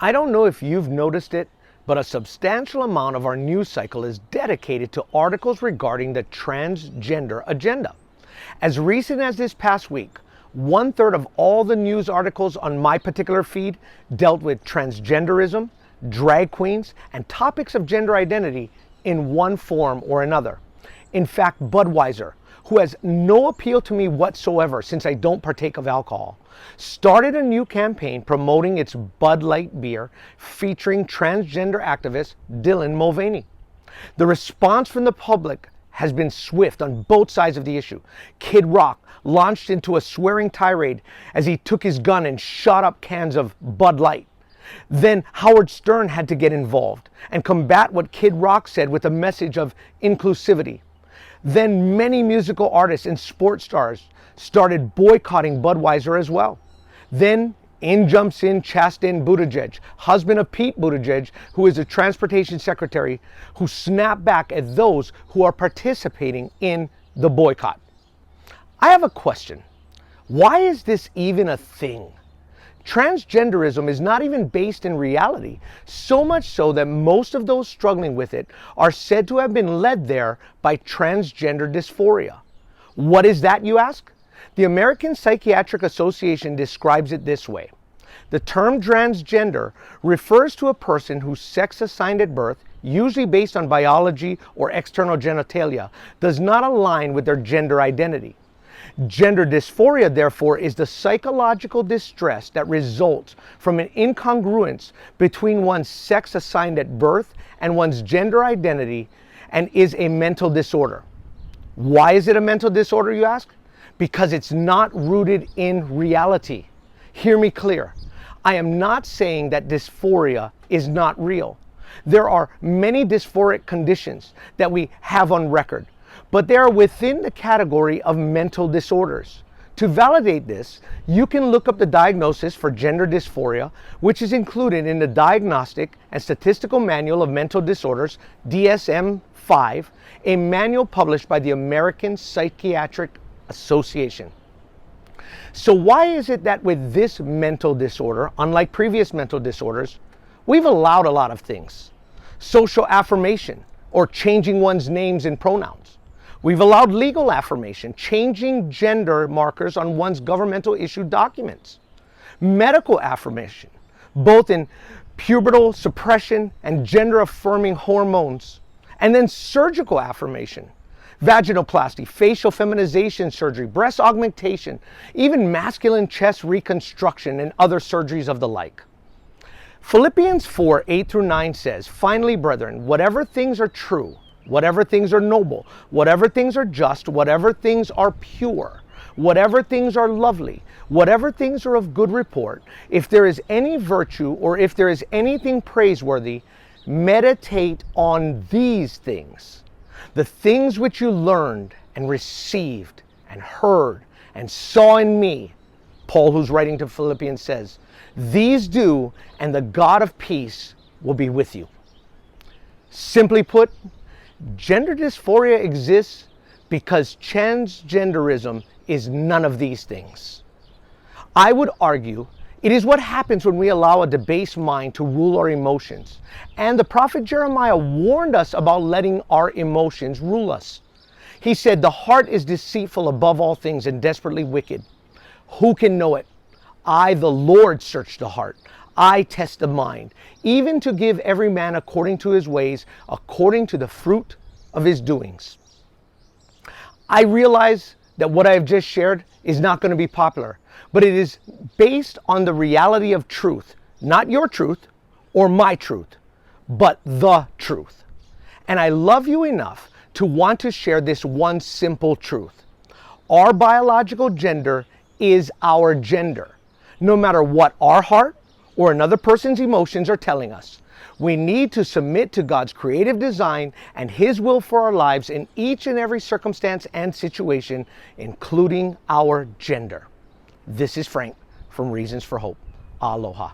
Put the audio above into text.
I don't know if you've noticed it, but a substantial amount of our news cycle is dedicated to articles regarding the transgender agenda. As recent as this past week, 1/3 of all the news articles on my particular feed dealt with transgenderism, drag queens, and topics of gender identity in one form or another. In fact, Budweiser, who has no appeal to me whatsoever since I don't partake of alcohol, started a new campaign promoting its Bud Light beer featuring transgender activist Dylan Mulvaney. The response from the public has been swift on both sides of the issue. Kid Rock launched into a swearing tirade as he took his gun and shot up cans of Bud Light. Then Howard Stern had to get involved and combat what Kid Rock said with a message of inclusivity. Then many musical artists and sports stars started boycotting Budweiser as well. Then in jumps in Chastain Buttigieg, husband of Pete Buttigieg, who is a transportation secretary, who snapped back at those who are participating in the boycott. I have a question. Why is this even a thing? Transgenderism is not even based in reality, so much so that most of those struggling with it are said to have been led there by transgender dysphoria. What is that, you ask? The American Psychiatric Association describes it this way. The term transgender refers to a person whose sex assigned at birth, usually based on biology or external genitalia, does not align with their gender identity. Gender dysphoria, therefore, is the psychological distress that results from an incongruence between one's sex assigned at birth and one's gender identity, and is a mental disorder. Why is it a mental disorder, you ask? Because it's not rooted in reality. Hear me clear. I am not saying that dysphoria is not real. There are many dysphoric conditions that we have on record, but they are within the category of mental disorders. To validate this, you can look up the diagnosis for gender dysphoria, which is included in the Diagnostic and Statistical Manual of Mental Disorders, DSM-5, a manual published by the American Psychiatric Association. So why is it that with this mental disorder, unlike previous mental disorders, we've allowed a lot of things? Social affirmation, or changing one's names and pronouns. We've allowed legal affirmation, changing gender markers on one's governmental issued documents. Medical affirmation, both in pubertal suppression and gender affirming hormones. And then surgical affirmation, vaginoplasty, facial feminization surgery, breast augmentation, even masculine chest reconstruction and other surgeries of the like. Philippians 4:8-9 says, "Finally, brethren, whatever things are true, whatever things are noble, whatever things are just, whatever things are pure, whatever things are lovely, whatever things are of good report, if there is any virtue or if there is anything praiseworthy, meditate on these things. The things which you learned and received and heard and saw in me," Paul, who's writing to Philippians, says, "these do, and the God of peace will be with you." Simply put, gender dysphoria exists because transgenderism is none of these things. I would argue it is what happens when we allow a debased mind to rule our emotions. And the prophet Jeremiah warned us about letting our emotions rule us. He said, "The heart is deceitful above all things and desperately wicked. Who can know it? I, the Lord, search the heart. I test the mind, even to give every man according to his ways, according to the fruit of his doings." I realize that what I have just shared is not going to be popular, but it is based on the reality of truth, not your truth or my truth, but the truth. And I love you enough to want to share this one simple truth. Our biological gender is our gender, no matter what our heart or another person's emotions are telling us. We need to submit to God's creative design and His will for our lives in each and every circumstance and situation, including our gender. This is Frank from Reasons for Hope. Aloha.